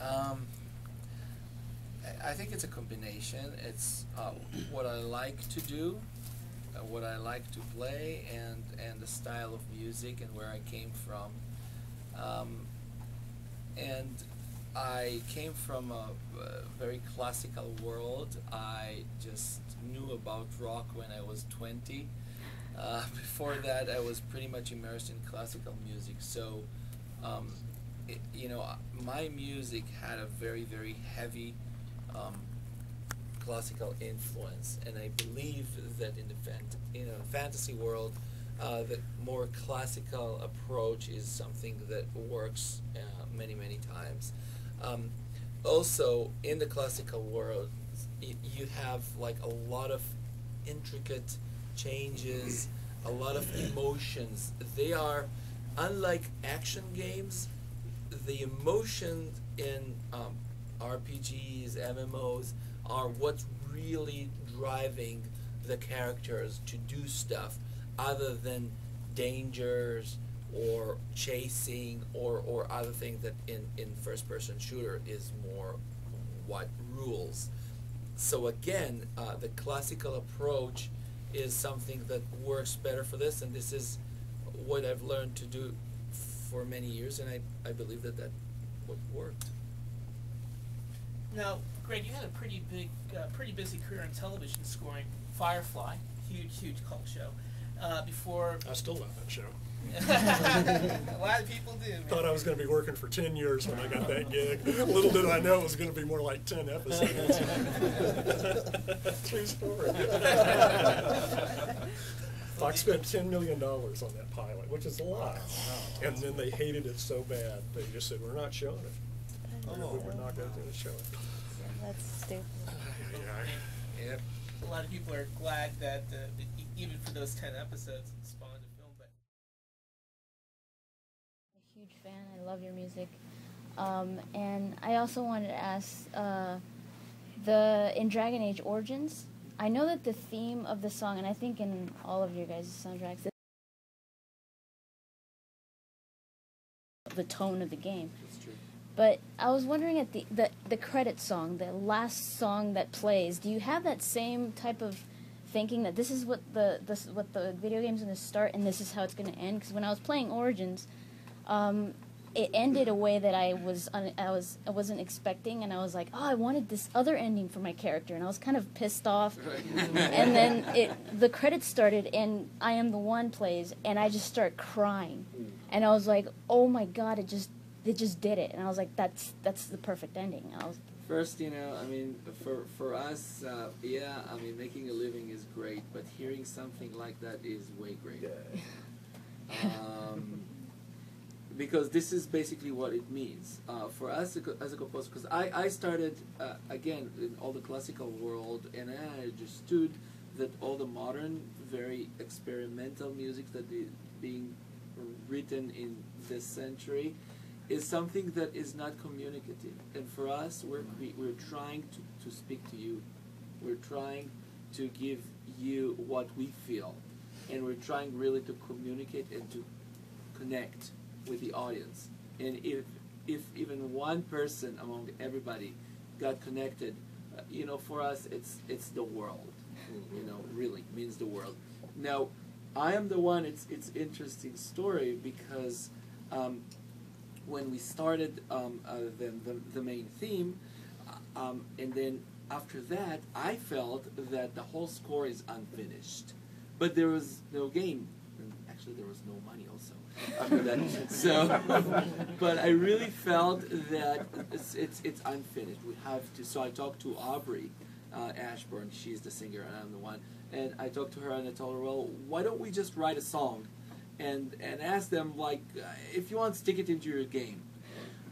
Um, I think it's a combination. It's what I like to do, what I like to play, and the style of music and where I came from. And I came from a very classical world. I just knew about rock when I was 20. Before that, I was pretty much immersed in classical music. So, you know, my music had a very, very heavy classical influence, and I believe that in the fantasy world, the more classical approach is something that works many, many times. Also, in the classical world, you have like a lot of intricate changes, a lot of emotions. They are, unlike action games, the emotions in RPGs, MMOs, are what's really driving the characters to do stuff other than dangers or chasing or other things that in first-person shooter is more what rules. So again, the classical approach is something that works better for this, and this is what I've learned to do for many years, and I believe that what worked. Now, Greg, you had a pretty big, pretty busy career in television scoring. Firefly, huge cult show. Before I still love that show. a lot of people do. Man. Thought I was going to be working for 10 years when I got that gig. Little did I know it was going to be more like 10 episodes. True story. Fox spent $10 million on that pilot, which is a lot. And then they hated it so bad, they just said, we're not showing it. We're not going to show it. That's stupid. Yep. A lot of people are glad that even for those 10 episodes, it spawned a film. But I'm a huge fan. I love your music. And I also wanted to ask, in Dragon Age Origins, I know that the theme of the song, and I think in all of your guys' soundtracks, the tone of the game. That's true. But I was wondering at the credit song, the last song that plays, do you have that same type of thinking that this is what the video game's going to start and this is how it's going to end? Because when I was playing Origins, it ended a way that I wasn't expecting, and I was like, oh, I wanted this other ending for my character, and I was kind of pissed off. And then the credits started, and I Am the One plays, and I just start crying, and I was like, oh my God, it just did it, and I was like, that's the perfect ending. First, you know, I mean, for us, yeah, I mean, making a living is great, but hearing something like that is way greater. Because this is basically what it means for us as a composer. Because I started again in all the classical world, and I understood that all the modern, very experimental music that is being written in this century is something that is not communicative. And for us, we're trying to speak to you. We're trying to give you what we feel, and we're trying really to communicate and to connect with the audience. And if even one person among everybody got connected, you know, for us it's the world. You know, really means the world. Now, I Am the One. It's interesting story because when we started the main theme, and then after that, I felt that the whole score is unfinished, but there was no game. Actually, there was no money also after that. So, but I really felt that it's unfinished. We have to. So I talked to Aubrey Ashburn. She's the singer, and I'm the one. And I talked to her, and I told her, well, why don't we just write a song, and ask them, like, if you want, stick it into your game.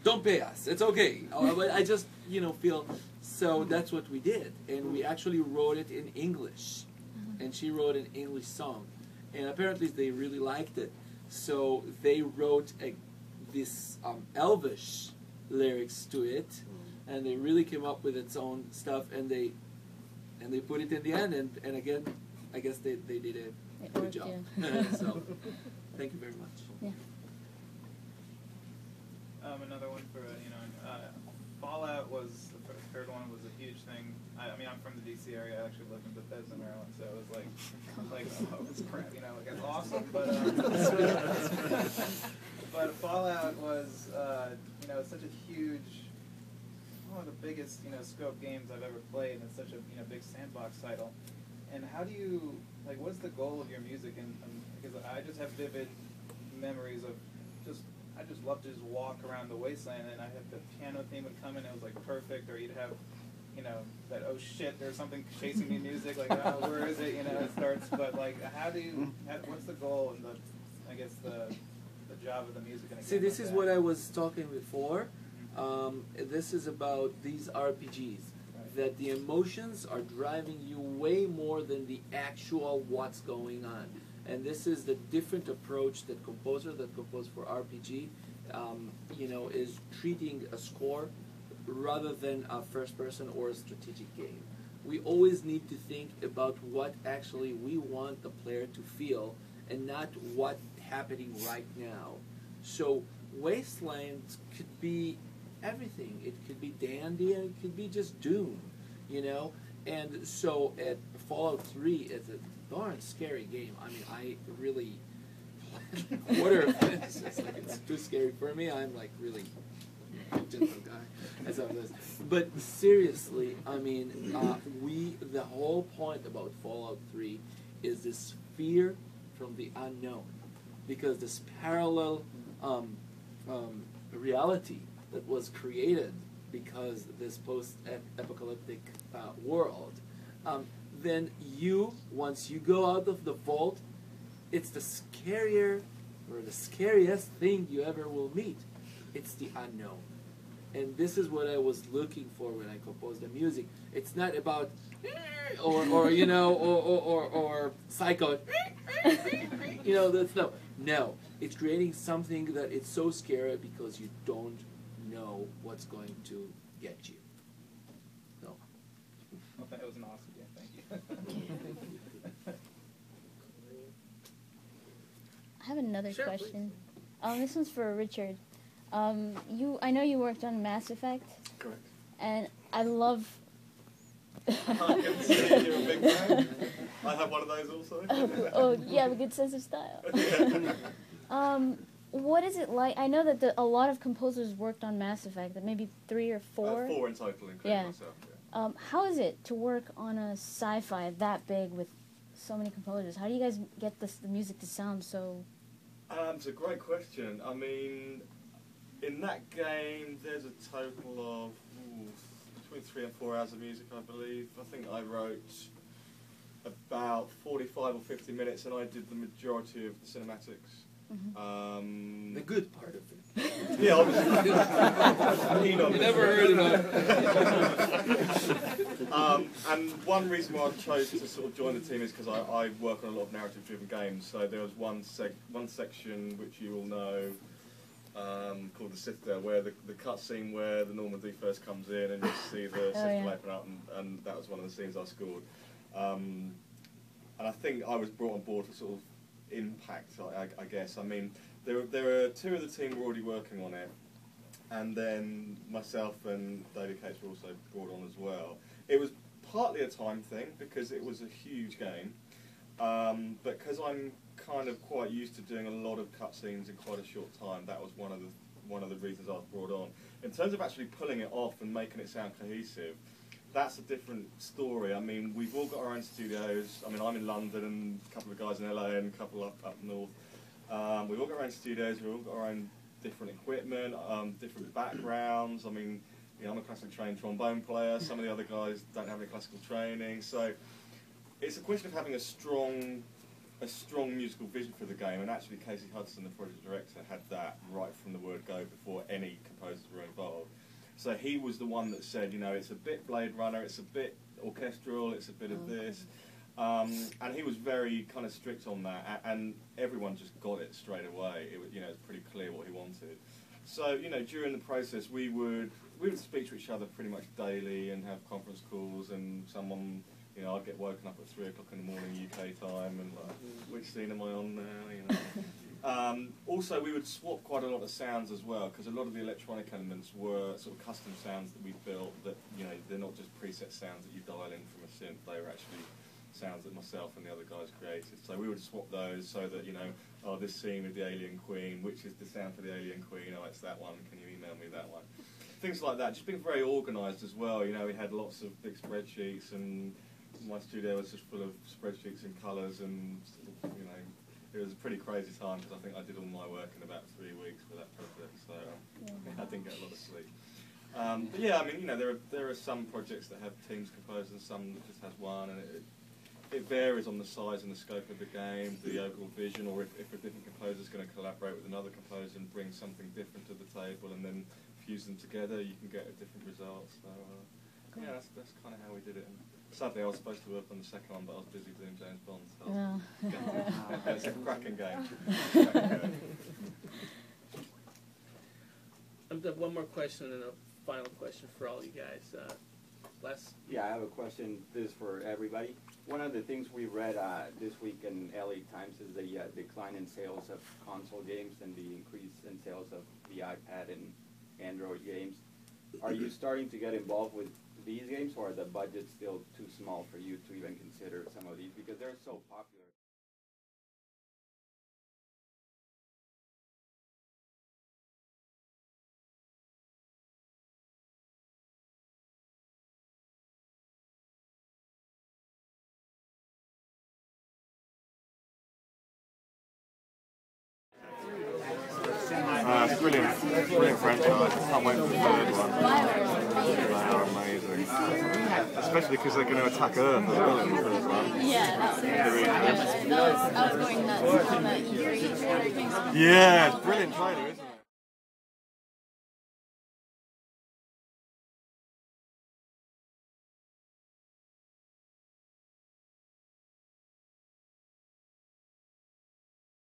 Don't pay us. It's okay. But I just, you know, feel. So that's what we did, and we actually wrote it in English, and she wrote an English song. And apparently they really liked it, so they wrote this Elvish lyrics to it, and they really came up with its own stuff, and they put it in the end, and again, I guess they did a good job. Yeah. So, thank you very much. Yeah. Another one for Inon. Fallout was the third one was a huge thing. I mean, I'm from the DC area. I actually live in Bethesda, Maryland, so it was like oh, it's crap, you know, like it's awesome. But Fallout was, you know, it's such a huge, one of the biggest, you know, scope games I've ever played, and it's such a, you know, big sandbox title. And how do you, like, what's the goal of your music? And because I just have vivid memories of I just love to just walk around the wasteland, and I had the piano theme would come in, it was like perfect, or you'd have, you know, that oh shit, there's something chasing me music, like oh, where is it, you know, it starts, but like what's the goal and I guess the job of the music? In a See, game this like is that? what I was talking before. This is about these RPGs. Right. That the emotions are driving you way more than the actual what's going on. And this is the different approach that composers that compose for RPG, you know, is treating a score rather than a first person or a strategic game. We always need to think about what actually we want the player to feel and not what's happening right now. So Wastelands could be everything. It could be dandy and it could be just doom, you know. And so at Fallout 3, it's a darn scary game. I mean, I really quarter of it. It's just like it's too scary for me. I'm like really gentle guy as of this. But seriously, I mean, the whole point about Fallout 3 is this fear from the unknown, because this parallel reality that was created because this post-apocalyptic world. Then once you go out of the vault, it's the scariest thing you ever will meet. It's the unknown. And this is what I was looking for when I composed the music. It's not about or you know or psycho. You know, that's no. It's creating something that it's so scary because you don't know what's going to get you. So. Well, that was an awesome game. Thank you. I have another Sure, question. This one's for Richard. I know you worked on Mass Effect. Correct. And I love. You're a big fan. I have one of those also. Oh, you have a good sense of style. What is it like? I know that a lot of composers worked on Mass Effect, that maybe 3 or 4. 4 in total, including Yeah. myself. Yeah. How is it to work on a sci-fi that big with so many composers? How do you guys get the music to sound so... It's a great question. I mean, in that game, there's a total of between 3 and 4 hours of music, I believe. I think I wrote about 45 or 50 minutes, and I did the majority of the cinematics. Mm-hmm. The good part of it. Yeah, obviously. Inon. You never heard it. And one reason why I chose to sort of join the team is because I work on a lot of narrative-driven games. So there was one section which you all know called the Citadel, where the cutscene where the Normandy first comes in and you see the Citadel open up, and that was one of the scenes I scored. And I think I was brought on board for sort of impact, I guess. I mean, there are 2 of the team were already working on it, and then myself and David Cates were also brought on as well. It was partly a time thing because it was a huge game, but because I'm kind of quite used to doing a lot of cutscenes in quite a short time, that was one of the reasons I was brought on. In terms of actually pulling it off and making it sound cohesive, that's a different story. I mean, we've all got our own studios. I mean, I'm in London and a couple of guys in LA and a couple up north. We've all got our own studios, we've all got our own different equipment, different backgrounds. I mean, you know, I'm a classically trained trombone player. Some of the other guys don't have any classical training. So it's a question of having a strong musical vision for the game. And actually, Casey Hudson, the project director, had that right from the word go before any composers were involved. So he was the one that said, you know, it's a bit Blade Runner, it's a bit orchestral, it's a bit of this. And he was very kind of strict on that, and everyone just got it straight away. It was, you know, it's pretty clear what he wanted. So, you know, during the process, we would speak to each other pretty much daily and have conference calls, and someone, you know, I'd get woken up at 3 o'clock in the morning UK time and like, which scene am I on now, you know. Also, we would swap quite a lot of sounds as well, because a lot of the electronic elements were sort of custom sounds that we built. That they're not just preset sounds that you dial in from a synth. They were actually sounds that myself and the other guys created. So we would swap those so that oh, this scene with the alien queen, which is the sound for the alien queen? Oh, it's that one. Can you email me that one? Things like that. Just being very organised as well. We had lots of big spreadsheets, and my studio was just full of spreadsheets and colours, and it was a pretty crazy time because I think I did all my work in about 3 weeks for that project, so I didn't get a lot of sleep. But yeah, I mean, there are some projects that have teams composed and some that just has one, and it varies on the size and the scope of the game, the overall vision, or if a different composer is going to collaborate with another composer and bring something different to the table, and then fuse them together, you can get a different result. So yeah, that's kind of how we did it. And sadly, I was supposed to work on the second one, but I was busy doing James Bond. So it's a cracking game. I've got one more question and a final question for all you guys. Les? Yeah, I have a question. This is for everybody. One of the things we read this week in LA Times is the decline in sales of console games and the increase in sales of the iPad and Android games. Are you starting to get involved with these games, or are the budgets still too small for you to even consider some of these because they're so popular? It's brilliant. Brilliant franchise. Can't wait for the third one. They are amazing. Especially because they're going to attack Earth as well in the third one. Yeah, I was going nuts on the E3 trailer. Yeah, it's a brilliant trailer, isn't it?